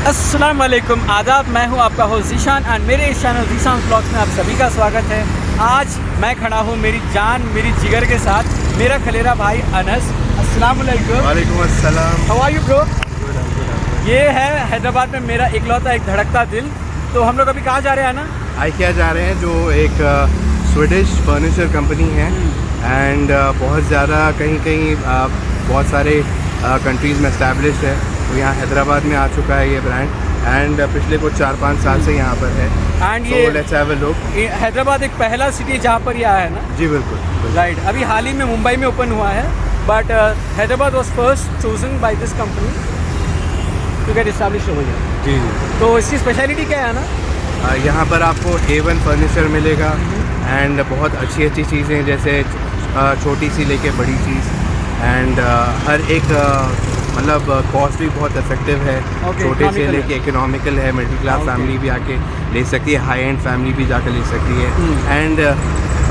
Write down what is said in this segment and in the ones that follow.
अस्सलाम वालेकुम, आदाब। मैं हूं आपका होस्ट ज़ीशान एंड मेरे इस चैनल ज़ीशान व्लॉग्स में आप सभी का स्वागत है। आज मैं खड़ा हूं मेरी जान मेरी जिगर के साथ, मेरा खलेरा भाई अनस। अस्सलाम वालेकुम। वालेकुम अस्सलाम। How are you bro? ये है हैदराबाद में मेरा इकलौता एक धड़कता दिल। तो हम लोग अभी कहाँ जा रहे हैं ना? आइकिया जा रहे हैं, जो एक स्वीडिश फर्नीचर कंपनी है एंड बहुत ज़्यादा कहीं बहुत सारे कंट्रीज़ में इस्टेब्लिश है। तो यहाँ हैदराबाद में आ चुका है ये ब्रांड एंड पिछले कुछ 4-5 साल से यहाँ पर है। एंड ये let's have a look. Hyderabad एक पहला सिटी जहाँ पर ये आया है ना? जी बिल्कुल राइट। अभी हाल ही में मुंबई में ओपन हुआ है, but Hyderabad was first chosen by this company to get establish over here. जी। तो इसकी स्पेशलिटी क्या है ना? यहाँ पर आपको A1 फर्नीचर मिलेगा एंड बहुत अच्छी चीज़ें, जैसे छोटी सी लेके बड़ी चीज़ एंड हर एक मतलब कॉस्ट भी बहुत इफेक्टिव है। छोटे से लेके इकोनॉमिकल है, मिडिल क्लास फैमिली भी आके ले सकती है, हाई एंड फैमिली भी जाकर ले सकती है। एंड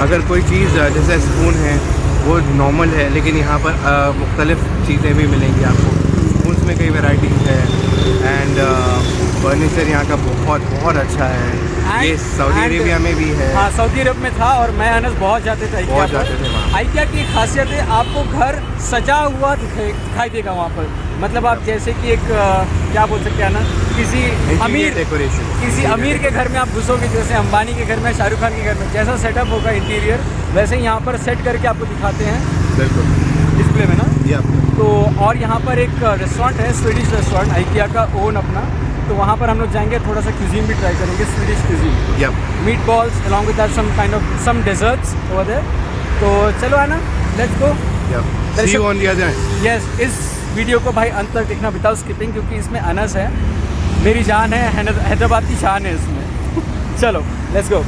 अगर कोई चीज़ जैसे स्पून है वो नॉर्मल है, लेकिन यहाँ पर मुख्तलिफ चीज़ें भी मिलेंगी आपको। स्पून्स में कई वैरायटीज़ है एंड फर्नीचर यहाँ का बहुत अच्छा है। ये सऊदी अरेबिया में भी है। हाँ, सऊदी अरब में था और मैं अनस बहुत जाते थे वहाँ। आइकिया की खासियत है, आपको घर सजा हुआ दिखाई देगा वहाँ पर। मतलब आप जैसे कि एक क्या बोल सकते हैं ना, किसी अमीर डेकोरेशन, किसी अमीर के घर में आप घुसोगे, जैसे अंबानी के घर में, शाहरुख खान के घर में जैसा सेटअप होगा इंटीरियर, वैसे ही यहाँ पर सेट करके आपको दिखाते हैं बिल्कुल डिस्प्ले में ना। तो और यहाँ पर एक रेस्टोरेंट है, स्वीडिश रेस्टोरेंट, आइकिया का ओन अपना। तो वहाँ पर हम लोग जाएंगे, थोड़ा सा क्यूजीन भी ट्राई करेंगे, Swedish cuisine, meat balls along with that some kind of some desserts over there. तो चलो आना, let's go. See you on the other. Yes, इस वीडियो को भाई अंत तक देखना विदाउट स्किपिंग, क्योंकि इसमें अनस है, मेरी जान है, हैदराबाद की शान है इसमें। चलो let's go.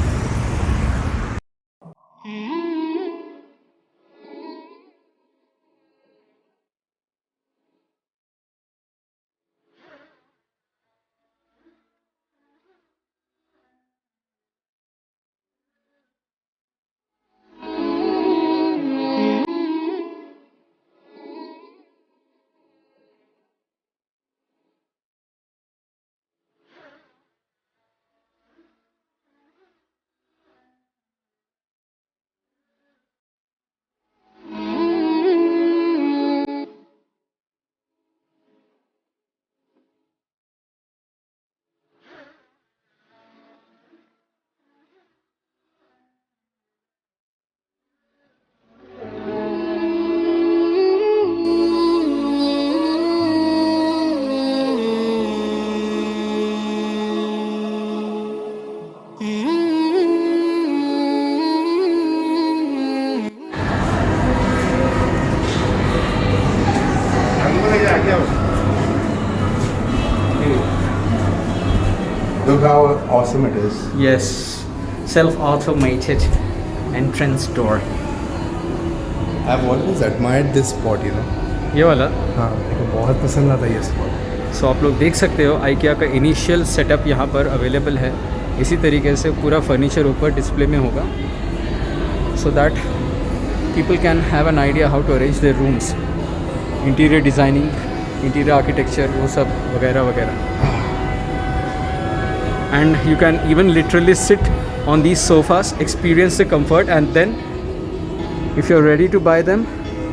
Look how awesome it is. Yes, self-automated entrance door. I've always admired this spot, you know. ये वाला? हाँ, मेरे को बहुत पसंद आता है ये स्पॉट। सो आप लोग देख सकते हो, आइकिया का इनिशियल सेटअप यहाँ पर अवेलेबल है। इसी तरीके से पूरा फर्नीचर ऊपर डिस्प्ले में होगा, so that people can have an idea how to arrange their rooms, interior designing, interior architecture, वो सब वगैरह वगैरह। And you can even literally sit on these sofas, experience the comfort, and then if you're ready to buy them,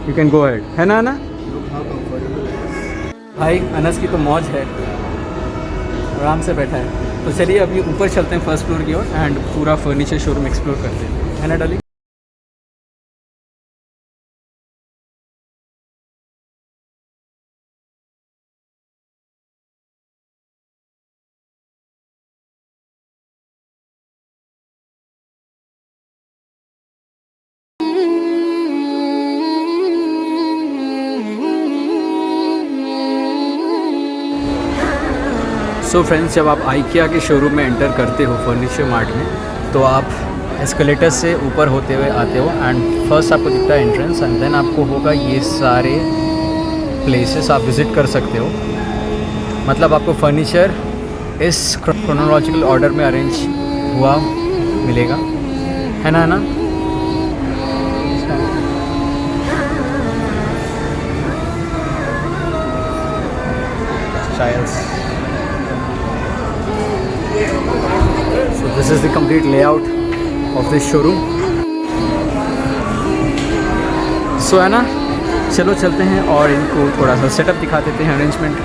you can go ahead. है ना ना? भाई अनस की तो मौज है, आराम से बैठा है। तो चलिए अभी ऊपर चलते हैं फर्स्ट फ्लोर की ओर एंड पूरा फर्नीचर शोरूम एक्सप्लोर करते हैं, है ना डाली? सो फ्रेंड्स, जब आप आइकिया के शोरूम में एंटर करते हो फर्नीचर मार्ट में, तो आप एस्केलेटर से ऊपर होते हुए आते हो एंड फर्स्ट आपको दिखता है एंट्रेंस एंड देन आपको होगा ये सारे प्लेसेस आप विज़िट कर सकते हो। मतलब आपको फर्नीचर इस क्रोनोलॉजिकल ऑर्डर में अरेंज हुआ मिलेगा, है ना? Styles So this is the complete layout of this showroom. So है ना, चलो चलते हैं और इनको थोड़ा सा सेटअप दिखा देते हैं, arrangement.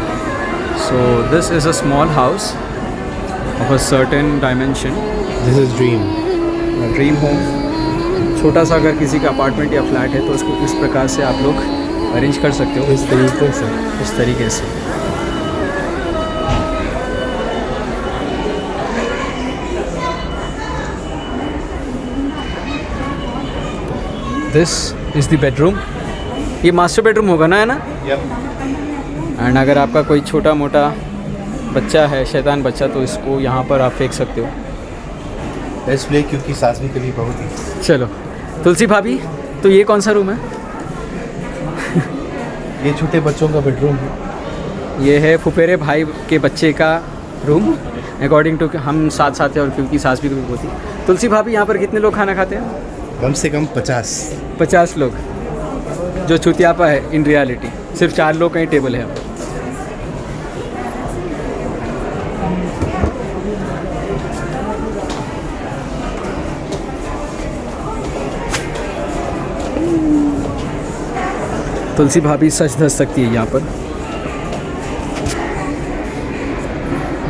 So this is a small house of a certain dimension. This is dream. Dream home. छोटा सा अगर किसी का अपार्टमेंट या फ्लैट है तो उसको इस प्रकार से आप लोग अरेंज कर सकते हो, इस तरीके से. इस तरीके से. This is the bedroom. ये मास्टर बेडरूम होगा ना, है ना? Yep. एंड अगर आपका कोई छोटा मोटा बच्चा है, शैतान बच्चा, तो इसको यहाँ पर आप फेंक सकते हो. Let's play क्योंकि सास भी कभी बहुत ही. चलो तुलसी भाभी, तो ये कौन सा रूम है? ये छोटे बच्चों का बेडरूम है. ये है फुफेरे भाई के बच्चे का रूम. अकॉर्डिंग टू हम साथ साथ हैं और क्योंकि सास भी कभी होती. तुलसी भाभी, यहाँ पर कितने लोग खाना खाते हैं? कम से कम 50. 50 लोग. जो चुतियापा है इन रियलिटी. सिर्फ 4 लोग का ही टेबल है. तुलसी भाभी सच धस सकती है यहाँ पर.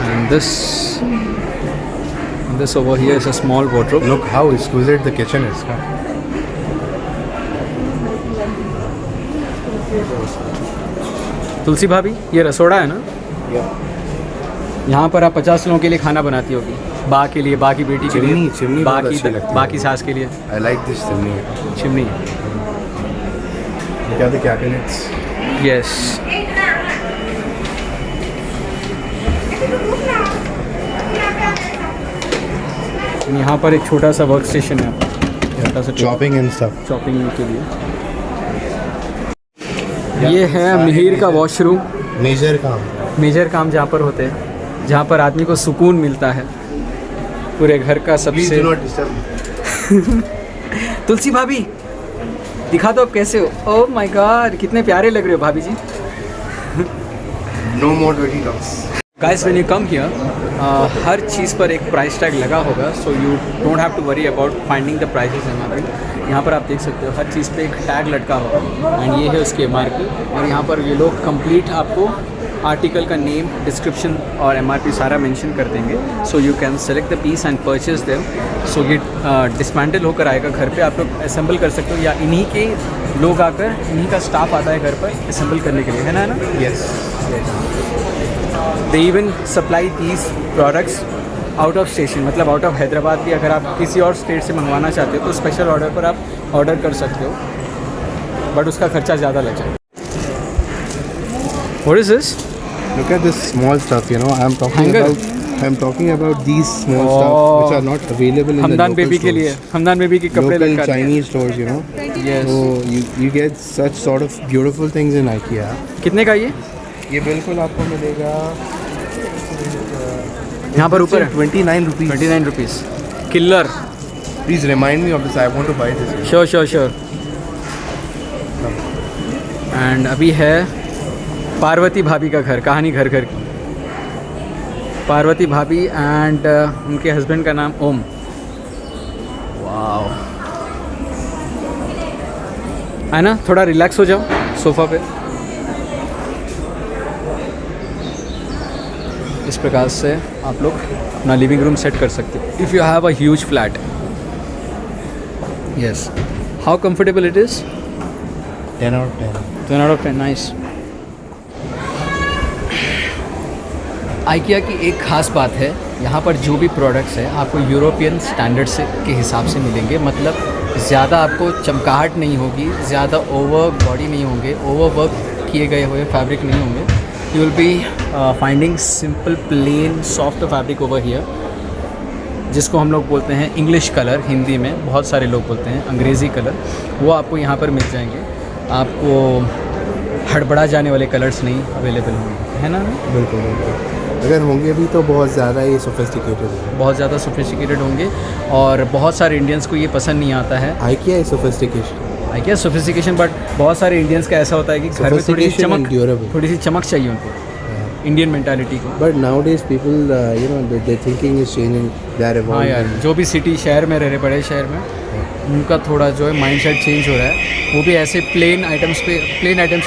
And this over here is a small wardrobe. Look how exquisite the kitchen is. तुलसी भाभी, ये रसोड़ा है ना? Yeah. यहाँ पर आप 50 लोगों के लिए खाना बनाती होगी. बा के लिए, बा की बेटी के लिए, चिमनी बा बहुत अच्छी लगती है. बा की सास के लिए. I like this chimney. Chimney. क्या the cabinets? यस. यहाँ पर एक छोटा सा वर्क स्टेशन है, छोटा सा Chopping and stuff. शॉपिंग के लिए. ये है मिहिर का वॉशरूम. मेजर काम. मेजर काम जहाँ पर होते हैं, जहाँ पर आदमी को सुकून मिलता है पूरे घर का. Please सबसे do not disturb. तुलसी भाभी, दिखा दो आप कैसे हो. ओह माय गॉड, कितने प्यारे लग रहे हो भाभी जी. No more dirty dogs. Guys, when you come here, हर चीज़ पर एक प्राइस टैग लगा होगा. So you don't have to worry about finding the prices MRP. यहाँ पर आप देख सकते हो हर चीज़ पे एक टैग लटका होगा एंड ये है उसकी एमआरपी. और यहाँ पर ये लोग कंप्लीट आपको आर्टिकल का नेम, डिस्क्रिप्शन और एमआरपी सारा मेंशन कर देंगे. So you can select the piece and purchase them. So ये डिसमेंटल होकर आएगा घर पे, आप लोग असेंबल कर सकते हो या इन्हीं के लोग आकर, इन्हीं का स्टाफ आता है घर पर असेंबल करने के लिए, है ना? Yes. They even supply these products out of station, मतलब आउट ऑफ हैदराबाद भी. अगर आप किसी और स्टेट से मंगवाना चाहते हो तो स्पेशल ऑर्डर पर आप ऑर्डर कर सकते हो, बट उसका खर्चा ज़्यादा लग जाएगा. What is this? Look at this small stuff. You know, Hanger. I'm talking about these small stuff which are not available in the Hamdan local baby के लिए, stores. हमदान बेबी के कपड़े Local लटकाते हैं. Chinese stores, you know. Yes. So you get such sort of beautiful things in IKEA. कितने का ये? ये बिल्कुल आपको मिलेगा. यहाँ पर ऊपर है 29 rupees. 29 rupees. Killer. Please remind me of this. I want to buy this. Sure sure sure. And अभी है पार्वती भाभी का घर, कहानी घर घर की. पार्वती भाभी एंड उनके हस्बैंड का नाम ओम. वाओ, है ना? थोड़ा रिलैक्स हो जाओ सोफ़ा पे. इस प्रकार से आप लोग अपना लिविंग रूम सेट कर सकते हो if you have a huge flat. Yes. How comfortable it is? 10 out of 10. 10 out of 10. Nice. IKEA की एक ख़ास बात है, यहाँ पर जो भी प्रोडक्ट्स है आपको यूरोपियन स्टैंडर्ड्स के हिसाब से मिलेंगे. मतलब ज़्यादा आपको चमकाहट नहीं होगी, ज़्यादा ओवर बॉडी नहीं होंगे, ओवर वर्क किए गए हुए फैब्रिक नहीं होंगे. You will be finding simple plain soft fabric over here, जिसको हम लोग बोलते हैं इंग्लिश कलर. हिंदी में बहुत सारे लोग बोलते हैं अंग्रेज़ी कलर. वो आपको यहाँ पर मिल जाएंगे. आपको हड़बड़ा जाने वाले कलर्स नहीं अवेलेबल होंगे, है ना? बिल्कुल बिल्कुल. अगर होंगे भी तो बहुत ज़्यादा ही सोफिस्टिकेटेड है. बहुत ज़्यादा सोफिस्टिकेटेड होंगे और बहुत सारे इंडियंस को ये पसंद नहीं आता है. IKEA is sophistication. IKEA sophistication, but बहुत सारे इंडियंस का ऐसा होता है कि घर में थोड़ी सी चमक चाहिए उनको. इंडियन मेंटालिटी को। But nowadays people, their thinking is changing. They are हाँ evolving. यार, जो भी सिटी शहर में रह रहे, बड़े शहर में, उनका थोड़ा जो है माइंडसेट चेंज हो रहा है। वो भी ऐसे प्लेन आइटम्स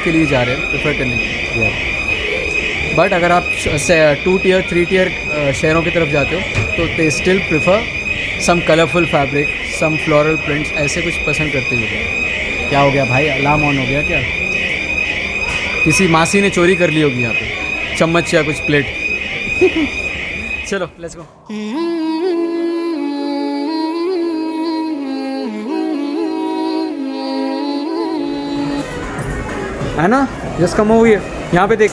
के लिए जा रहे हैं प्रेफर करने के लिए। Yeah. बट अगर आप 2 टियर 3 टियर शहरों की तरफ जाते हो तो they still prefer some colourful fabric, some floral prints, ऐसे कुछ पसंद करते हुए। क्या हो गया भाई, अलार्म ऑन हो गया क्या? किसी मासी ने चोरी कर ली होगी यहाँ पे, चम्मच या कुछ प्लेट। चलो लेट्स गो। है ना, जस्ट कम ओवर हियर, यहाँ पे देख।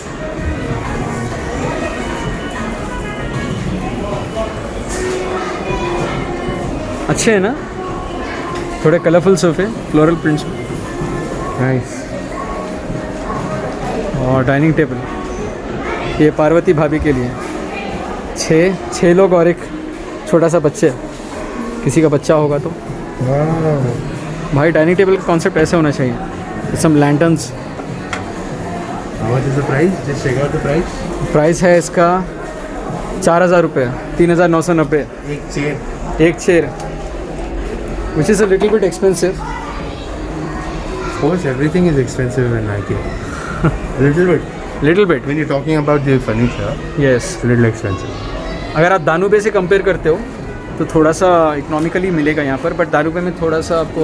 अच्छे हैं ना, थोड़े कलरफुल सोफे, फ्लोरल प्रिंट्स में। Nice. और डाइनिंग टेबल, ये पार्वती भाभी के लिए। छः लोग और एक छोटा सा बच्चे, किसी का बच्चा होगा तो। Wow. भाई डाइनिंग टेबल का कॉन्सेप्ट ऐसे होना चाहिए। Some lanterns. What is the price? Just check out the price. Price है इसका 4,000 रुपये, 3,990। एक चेयर. एक chair, which is a little bit expensive. Of course, everything is expensive in IKEA. A little bit. Little bit, When you're talking about the furniture, yes. it's a little expensive. अगर आप दानूबे से compare करते हो तो थोड़ा सा economically मिलेगा यहाँ पर, बट दानूबे में थोड़ा सा आपको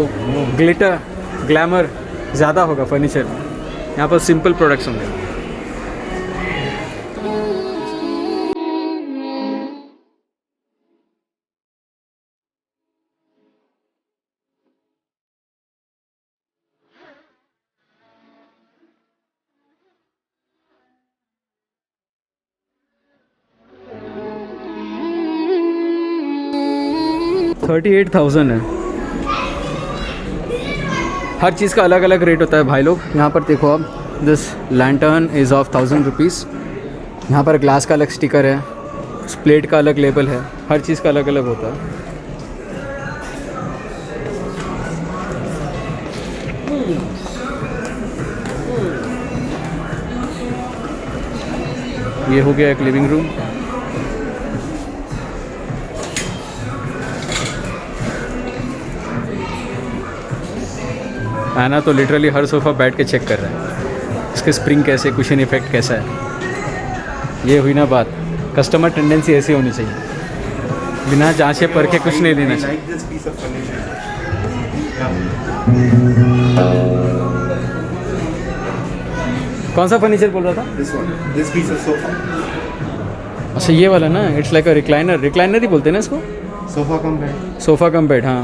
ग्लिटर, ग्लैमर ज़्यादा होगा फर्नीचर में। यहाँ पर सिंपल प्रोडक्ट्स होंगे। $38,000 है। हर चीज़ का अलग अलग रेट होता है भाई लोग। यहाँ पर देखो आप, this lantern is of 1,000 rupees. यहाँ पर ग्लास का अलग स्टिकर है, प्लेट का अलग लेबल है, हर चीज़ का अलग अलग होता है। ये हो गया एक लिविंग रूम। आना तो लिटरली हर सोफ़ा बैठ के चेक कर रहा है, इसके स्प्रिंग कैसे, कुशन इफेक्ट कैसा है। ये हुई ना बात, कस्टमर टेंडेंसी ऐसी होनी चाहिए, बिना जांचे परखे कुछ नहीं लेना चाहिए। Like this piece of furniture. कौन सा फर्नीचर बोल रहा था? This one. This piece of sofa. अच्छा ये वाला ना, इट्स लाइक अ रिक्लाइनर ही बोलते हैं ना इसको, Sofa come bed. Sofa cum bed. हाँ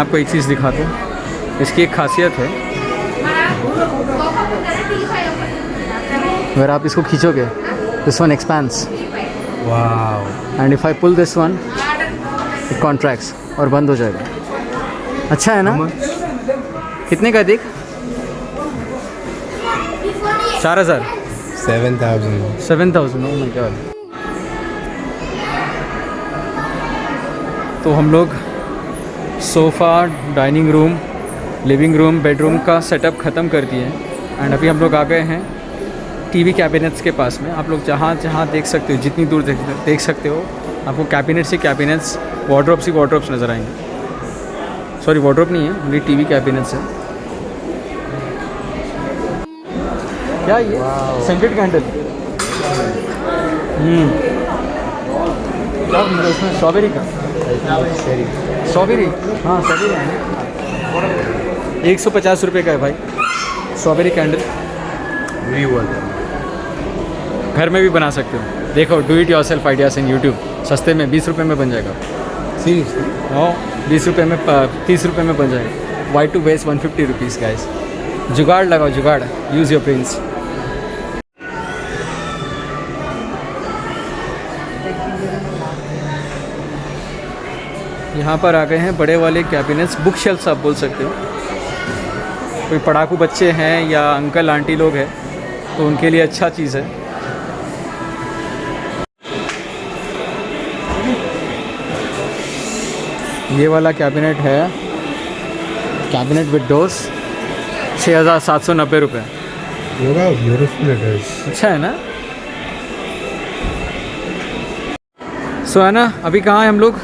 आपको एक चीज़ दिखाता हूँ। इसकी एक खासियत है, अगर आप इसको खींचोगे, दिस वन एक्सपेंड्स वाह। And if I pull this one it contracts और बंद हो जाएगा। अच्छा है ना? कितने का देख? 4000 7,000। Oh my God. तो हम लोग sofa, dining room, living room, bedroom का सेटअप ख़त्म कर दिए हैं एंड अभी हम लोग आ गए हैं टीवी कैबिनेट्स के पास में। आप लोग जहाँ जहाँ देख सकते हो, जितनी दूर देख सकते हो, आपको कैबिनेट्स ही कैबिनेट्स, वार्डरोब्स ही वार्डरोब्स नज़र आएंगे। सॉरी, वार्डरोब नहीं है, ओनली टीवी कैबिनेट्स है। क्या ये सेंटेड कैंडल? क्या मतलब इसमें स्ट्रॉबेरी का? स्ट्रॉबेरी, हाँ स्ट्रॉबेरी है। 150 रुपये का है भाई स्ट्रॉबेरी कैंडल। घर में भी बना सकते हो। देखो, do it your self ideas in YouTube. सस्ते में 20 रुपये में बन जाएगा। सीरियसली? हाँ, 20 रुपये में 30 रुपये में बन जाएगा। Why to waste 150 rupees guys. जुगाड़ लगाओ, जुगाड़, यूज़ योर ब्रेन्स। यहाँ पर आ गए हैं बड़े वाले कैबिनेट्स, बुक शेल्फ्स आप बोल सकते हो। कोई पढ़ाकू बच्चे हैं या अंकल आंटी लोग हैं तो उनके लिए अच्छा चीज़ है। ये वाला कैबिनेट है, कैबिनेट विद डोर्स, 6,790 रुपये। अच्छा है ना? सो है ना, अभी कहाँ हैं हम लोग?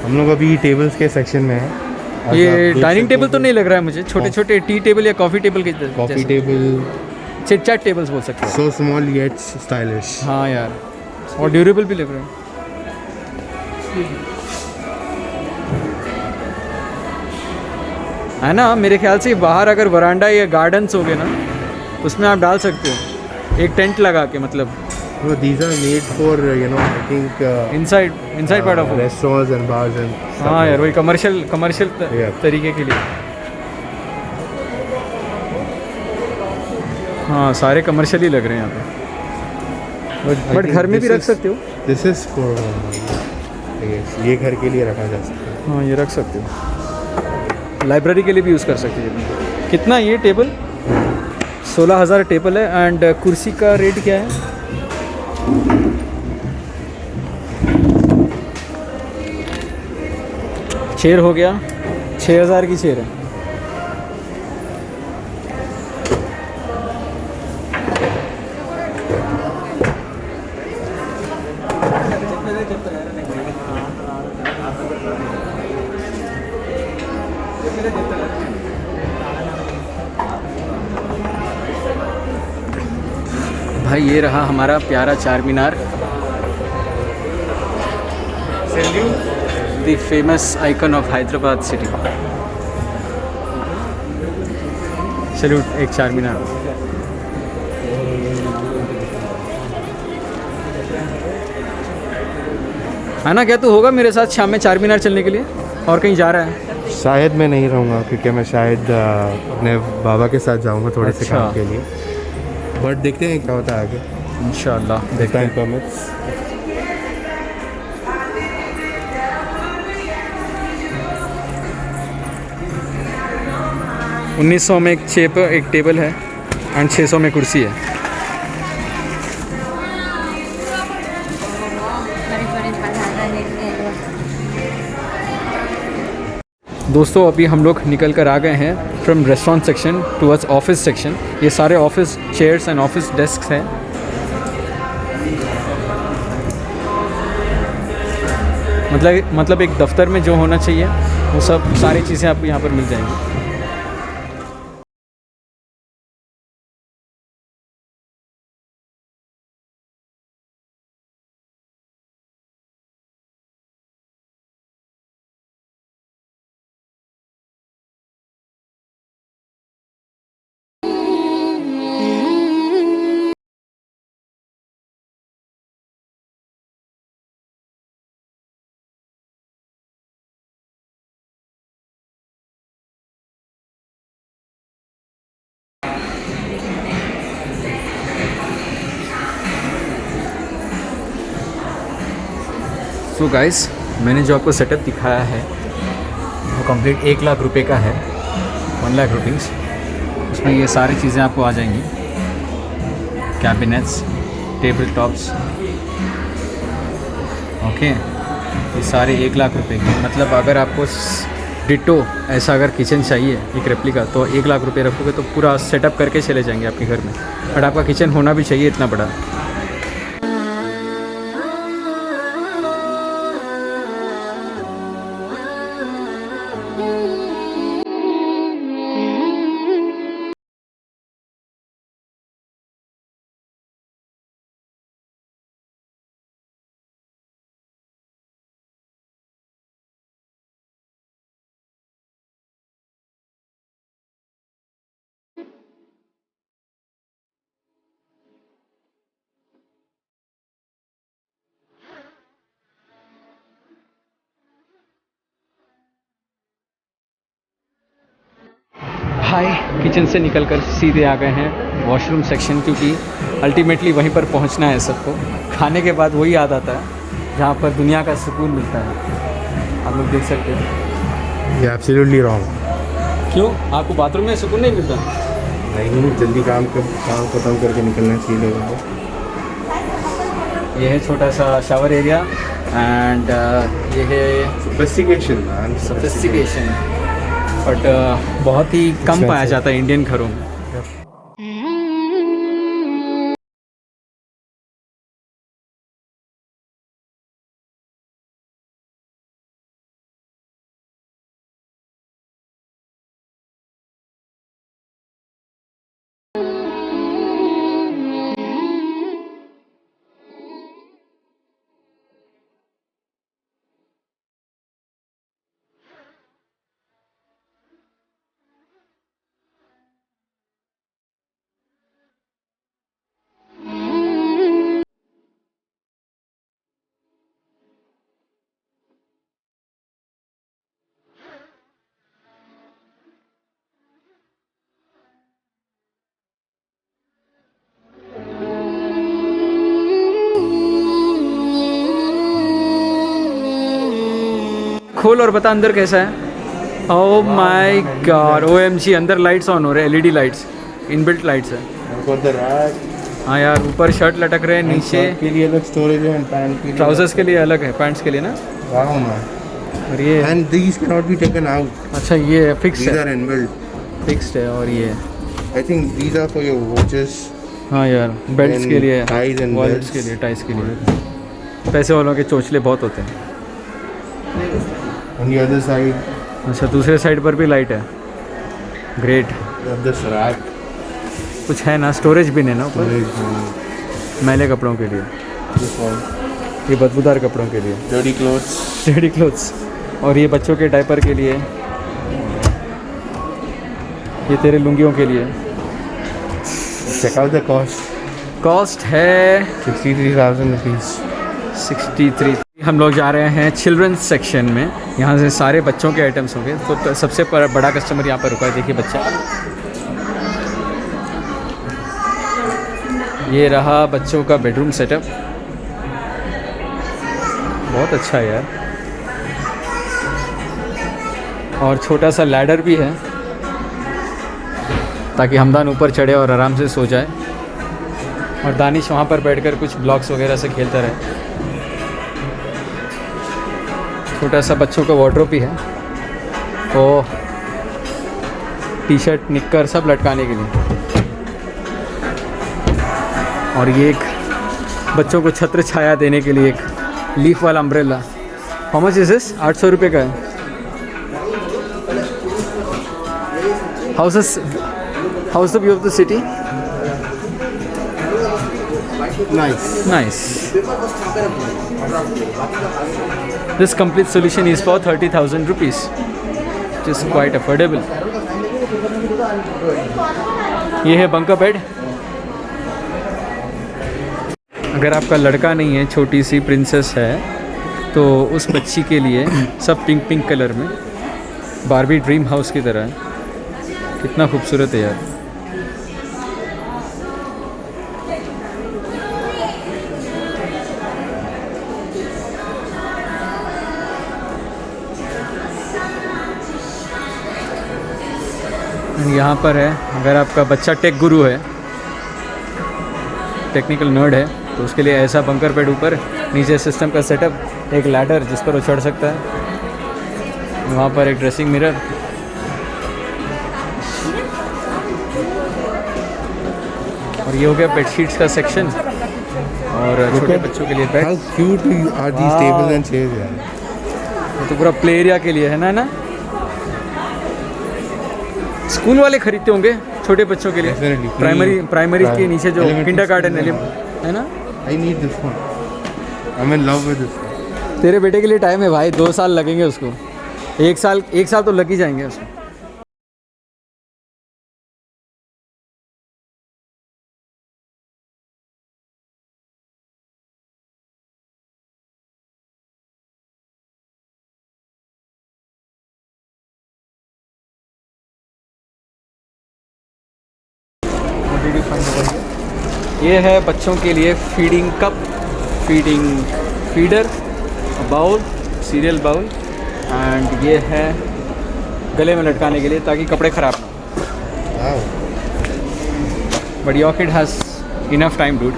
हम लोग अभी टेबल्स के सेक्शन में हैं। ये डाइनिंग टेबल तो नहीं लग रहा है मुझे, छोटे छोटे टी टेबल या कॉफ़ी टेबल के coffee table, chit chat tables बोल सकते हो। So small yet stylish. हाँ यार, और ड्यूरेबल भी लग रहे हैं। है ना? मेरे ख्याल से बाहर अगर वरांडा या गार्डन्स हो गए ना, उसमें आप डाल सकते हो एक टेंट लगा के, मतलब No, these are made for, you know, I think inside part of restaurants and bars and stuff हाँ like यार, वही कमर्शियल Yeah. तरीके के लिए। हाँ, सारे कमर्शियल ही लग रहे हैं यहाँ पे, I बट think घर में भी this रख is- सकते हो। This is for, I guess, ये घर के लिए रखा जा सकता है। हाँ, ये रख सकते हो। लाइब्रेरी के लिए भी यूज़ कर सकते हो। कितना ये टेबल? 16,000 टेबल है। एंड कुर्सी का रेट क्या है? चेयर हो गया, 6,000 की चेयर है। भाई ये रहा हमारा प्यारा Charminar, the famous icon of Hyderabad city. Salute एक चार मीनार। है ना? क्या तू होगा मेरे साथ शाम में चार मीनार चलने के लिए, और कहीं जा रहा है? शायद मैं नहीं रहूँगा क्योंकि मैं शायद अपने बाबा के साथ जाऊँगा थोड़े से अच्छा। काम के लिए, बट देखते हैं क्या होता है आगे। इंशाल्लाह देखते टाइम हैं। परमिट्स। 1900 में एक टेबल है एंड 600 में कुर्सी है। दोस्तों अभी हम लोग निकल कर आ गए हैं from restaurant section towards office section. ये सारे office chairs and office desk हैं। मतलब एक दफ्तर में जो होना चाहिए वो सब सारी चीज़ें आपको यहाँ पर मिल जाएंगी। सो गाइस, मैंने जो आपको सेटअप दिखाया है वो कंप्लीट 1 लाख रुपए का है, 1 लाख रुपीज़। उसमें ये सारी चीज़ें आपको आ जाएंगी, कैबिनेट्स, टेबल टॉप्स, ओके। ये सारे 1 लाख रुपए के, मतलब अगर आपको डिटो ऐसा अगर किचन चाहिए एक रेप्लिका, तो 1 लाख रुपए रखोगे तो पूरा सेटअप करके चले जाएंगे आपके घर में। बट आपका किचन होना भी चाहिए इतना बड़ा। हाय, किचन से निकलकर सीधे आ गए हैं वॉशरूम सेक्शन, क्योंकि अल्टीमेटली वहीं पर पहुंचना है सबको। खाने के बाद वही याद आता है जहाँ पर दुनिया का सुकून मिलता है। आप लोग देख सकते हो। ये एब्सोल्युटली रॉन्ग। क्यों, आपको बाथरूम में सुकून नहीं मिलता? नहीं, जल्दी काम खत्म करके निकलना चाहिए लोगों को। ये है छोटा सा शावर एरिया एंड ये है सोफिस्टिकेशन, बट बहुत ही कम पाया जाता है इंडियन घरों में। खोल और बता अंदर कैसा है। ओह माय गॉड, OMG, अंदर लाइट्स ऑन हो रहे हैं, LED लाइट्स, इनबिल्ट लाइट्स है। हाँ यार, ऊपर शर्ट लटक रहे हैं, नीचे के लिए अलग स्टोरेज है, पैंट के लिए, ट्राउजर्स के लिए अलग है, पैंट्स के लिए ना। Wow man. और ये and these can not be taken out. अच्छा, ये फिक्स्ड दीस है, आर इनबिल्ट, फिक्स्ड है। और ये I think these are for your watches. हाँ यार, बेल्ट्स के लिए, टाइज एंड वॉलेट्स के लिए, टाइज के लिए। पैसे वालों के चोचले बहुत होते हैं। ऑन द अदर साइड, अच्छा, दूसरे साइड पर भी लाइट है। ग्रेट। दिस रैक, कुछ है ना, स्टोरेज भी नहीं ना ऊपर, मैले कपड़ों के लिए, दिस वन, ये बदबूदार कपड़ों के लिए, डर्टी क्लोथ्स, रेडी क्लोथ्स। और ये बच्चों के डायपर के लिए, ये तेरे लुंगियों के लिए। Check out the cost. Cost है 63,000 रुपीज़। 63। हम लोग जा रहे हैं चिल्ड्रंस सेक्शन में, यहाँ से सारे बच्चों के आइटम्स होंगे। तो सबसे बड़ा कस्टमर यहाँ पर रुका है, देखिए बच्चा। ये रहा बच्चों का बेडरूम सेटअप, बहुत अच्छा है यार। और छोटा सा लैडर भी है ताकि हमदान ऊपर चढ़े और आराम से सो जाए। और दानिश वहाँ पर बैठकर कुछ ब्लॉक्स वगैरह से खेलता रहे। छोटा सा बच्चों का वार्डरोब भी है, ओ टी-शर्ट, निक्कर सब लटकाने के लिए। और ये एक बच्चों को छत्र छाया देने के लिए एक लीफ वाला umbrella. How much is this? 800 रुपये का है। House the view of the city? Nice. This complete solution is for 30,000 rupees, which is quite affordable. ये है बंका बेड। अगर आपका लड़का नहीं है, छोटी सी प्रिंसेस है, तो उस बच्ची के लिए सब पिंक पिंक कलर में, बारबी ड्रीम हाउस की तरह है। कितना खूबसूरत है यार। यहाँ पर है, अगर आपका बच्चा टेक गुरु है, टेक्निकल नर्ड है, तो उसके लिए ऐसा बंकर बेड ऊपर, नीचे सिस्टम का सेटअप, एक लैडर जिस पर वो चढ़ सकता है, वहाँ पर एक ड्रेसिंग मिरर, और ये हो गया बेडशीट्स का सेक्शन, और छोटे बच्चों के लिए bed. How cute are these tables and chairs यार। ये तो पूरा प्ले एरिया के लिए है ना। स्कूल वाले खरीदते होंगे छोटे बच्चों के लिए, Definitely। प्राइमरी के नीचे जो Elementary किंडरगार्टन school है ना। I need this one। I'm in love with this one। तेरे बेटे के लिए टाइम है भाई, 2 साल लगेंगे उसको, एक साल तो लग ही जाएंगे उसको। ये है बच्चों के लिए feeding cup, feeder, bowl, cereal bowl, and ये है गले में लटकाने के लिए ताकि कपड़े ख़राब ना हो। But your kid has enough time dude.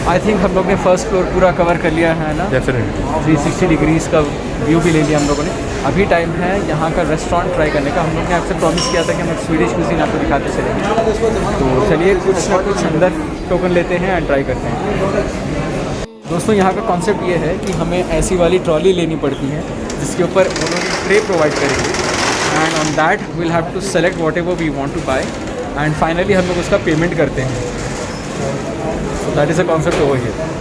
I think हम लोग ने फर्स्ट फ्लोर पूरा कवर कर लिया है ना। Definitely। 360 डिग्रीज़ का व्यू भी ले लिया हम लोगों ने। अभी टाइम है यहाँ का रेस्टोरेंट ट्राई करने का। हम लोग ने आपसे प्रॉमिस किया था कि हम स्वीडिश कुजीन आपको दिखाते चलेंगे, तो चलिए कुछ ना कुछ अंदर टोकन लेते हैं एंड ट्राई करते हैं। दोस्तों यहाँ का कॉन्सेप्ट ये है कि हमें ऐसी वाली ट्रॉली लेनी पड़ती है जिसके ऊपर वो लोग ट्रे प्रोवाइड करेंगे, and on that will have to select whatever we want to buy, and finally हम लोग उसका पेमेंट करते हैं। So that is a concept over here.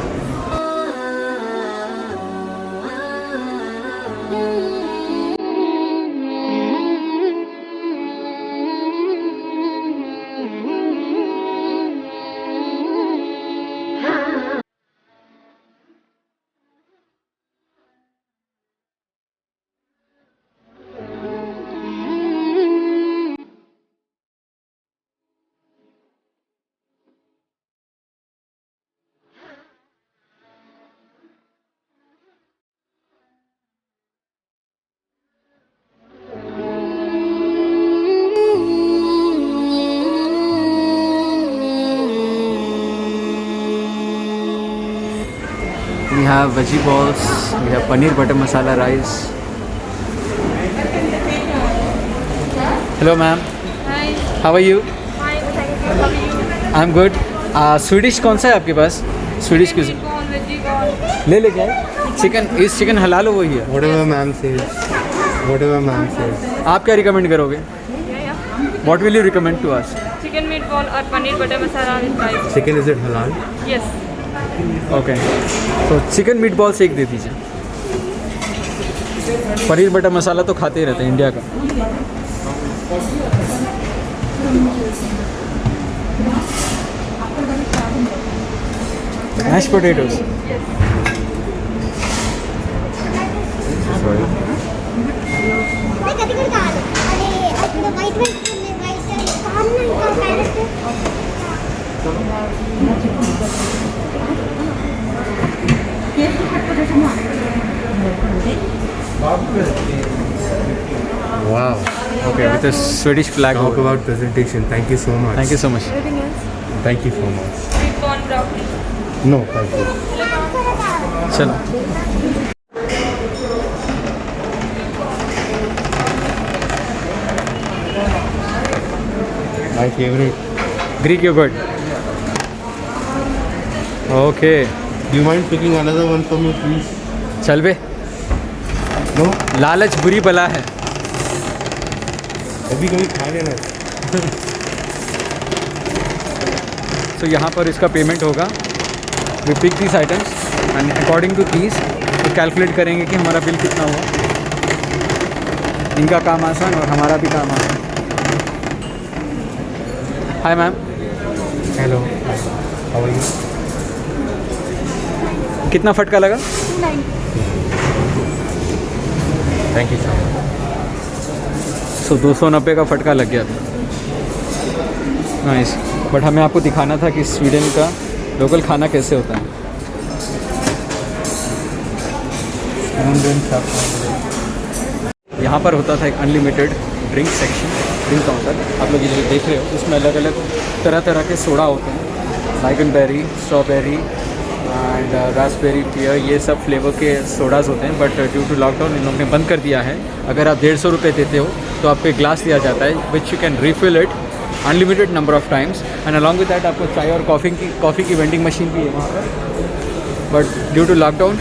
We have veggie balls, we have paneer butter masala rice. Hello ma'am, Hi. how are you? Hi, thank you. How are you? I'm good. Swedish कौन सा है आपके पास? Swedish cuisine Corn, veggie corn. ले लेके आए। Chicken हलाल हो वही है। Whatever ma'am says। Whatever ma'am says। आप क्या रिकमेंड करोगे? Yeah. What will you recommend to us? Chicken meatball or paneer butter masala with rice. Chicken is it halal? Yes. Okay, तो चिकन मीट बॉल्स एक दे दीजिए। Paneer butter मसाला तो खाते ही रहते हैं इंडिया का। Mash potatoes. Wow। Okay, with a Swedish flag. Talk about presentation। Thank you so much। Thank you so much. Anything else? Thank you so much। Sweet corn broccoli. No, thank you। चलो, My favorite। Greek yogurt. Okay, Do you mind picking another one for me, please? चल बे। No। लालच बुरी बला है। कभी कभी खा लेना। तो यहाँ पर इसका पेमेंट होगा। We pick this items and according to these तो कैलकुलेट करेंगे कि हमारा बिल कितना हुआ। इनका काम आसान और हमारा भी काम आसान। Hi ma'am, Hello। How are you? कितना फटका लगा? Thank you so much। सो 290 का फटका लग गया था। नाइस। बट हमें आपको दिखाना था कि स्वीडन का लोकल खाना कैसे होता है। यहाँ पर होता था एक unlimited drink section drink counter, आप लोग ये जो देख रहे हो इसमें अलग अलग तरह तरह के सोडा होते हैं, बैगन berry, strawberry and raspberry pear, ये सब फ्लेवर के सोडाज होते हैं। बट ड्यू टू लॉकडाउन इन लोगों ने बंद कर दिया है। अगर आप 150 रुपये देते हो तो आपको एक ग्लास दिया जाता है which you can refill it unlimited number of times, and along with that आपको चाय और कॉफ़ी की वेंडिंग मशीन भी है वहाँ पर। But due to lockdown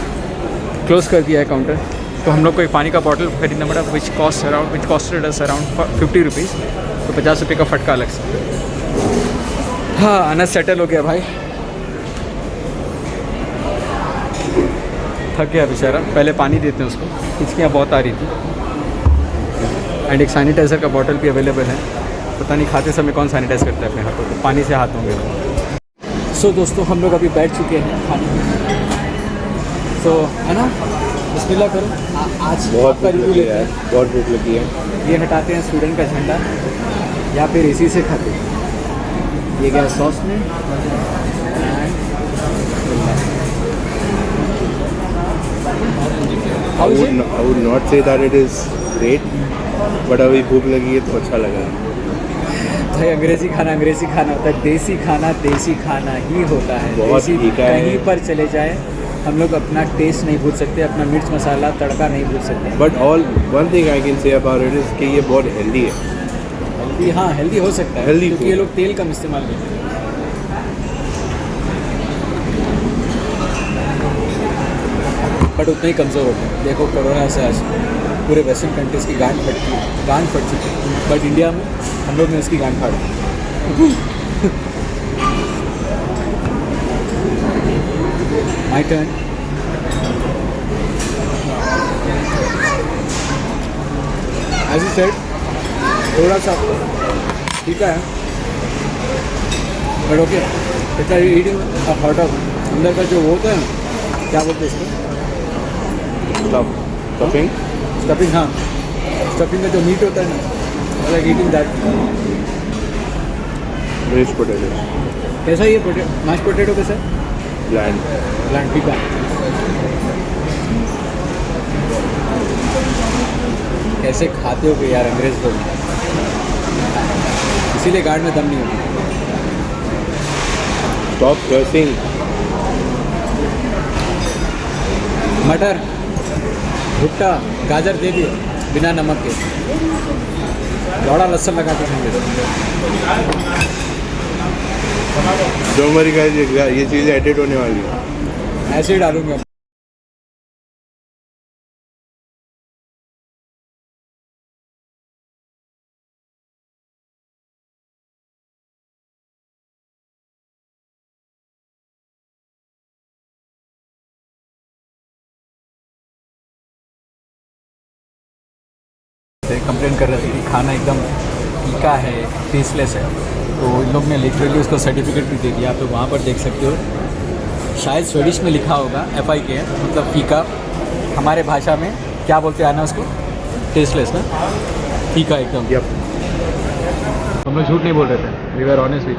close कर दिया है काउंटर, तो हम लोग को एक पानी का बॉटल खरीदना पड़ा विच कॉस्टेड अस अराउंड 50 रुपीज़, तो 50 रुपये का फटका अलग से। हाँ, आना सेटल हो गया भाई, थक गया बेचारा। पहले पानी देते हैं उसको, हिचकियाँ बहुत आ रही थी। एंड एक सैनिटाइज़र का बॉटल भी अवेलेबल है, पता नहीं खाते समय कौन सैनिटाइज करता है अपने हाथों को, पानी से हाथ होंगे। सो दोस्तों हम लोग अभी बैठ चुके हैं खाने। सो है ना, बिस्मिल्लाह करो। आज बहुत आपका रिव्यू लेते हैं। बहुत भूख लगी है। ये हटाते हैं स्वीडन का झंडा, या फिर इसी से खाते हैं। ये गया सॉस में, I would not say that it is great, but अभी भूख लगी है तो अच्छा लगा। भाई अंग्रेज़ी खाना होता है, देसी खाना ही होता है। बहुत देसी फीका है। कहीं पर चले जाए हम लोग अपना टेस्ट नहीं भूल सकते, अपना मिर्च मसाला तड़का नहीं भूल सकते। But one thing I can say about it is कि ये बहुत हेल्दी है। हेल्दी, हाँ हेल्दी हो सकता है, Healthy क्योंकि food। ये लोग तेल कम इस्तेमाल करते हैं। बट उतना ही कमज़ोर होते हैं। देखो कोरोना से आज पूरे वेस्टर्न कंट्रीज़ की गांड फट चुकी है, बट इंडिया में हम लोग ने उसकी गांड फाड़ी। My turn. As you said, थोड़ा सा ठीक है, बट ओके। इतना ईटिंग हॉट ऑफ अंदर का जो वो होता है ना, क्या बोलते हैं इसको, स्टफिंग। स्टफिंग। हाँ, स्टफिंग का जो मीट होता है ना, like eating that. Mashed potato, कैसा ये मैश पोटैटो कैसा है? ब्लैंड। ब्लैंड फीका। कैसे खाते हो कि यार अंग्रेज लोग, इसीलिए गार्ड में दम नहीं होती। Stop cursing. मटर, भुट्टा, गाजर दे दिए बिना नमक के, थोड़ा लहसुन लगा के खाएंगे। डोंट वरी गाइस, ये चीज़ें एडिट होने वाली है। ऐसे ही डालूंगा। कंप्लेन कर रहे थे कि खाना एकदम फीका है, टेस्टलेस है, तो इन लोग ने लिटरली उसको सर्टिफिकेट भी दे दिया। आप लोग वहाँ पर देख सकते हो, शायद स्वीडिश में लिखा होगा FIK, मतलब फीका। हमारे भाषा में क्या बोलते हैं ना उसको, टेस्टलेस ना, फीका एकदम। Yep. हम लोग झूठ नहीं बोल रहे थे, वी वर ऑनेस्ट विथ।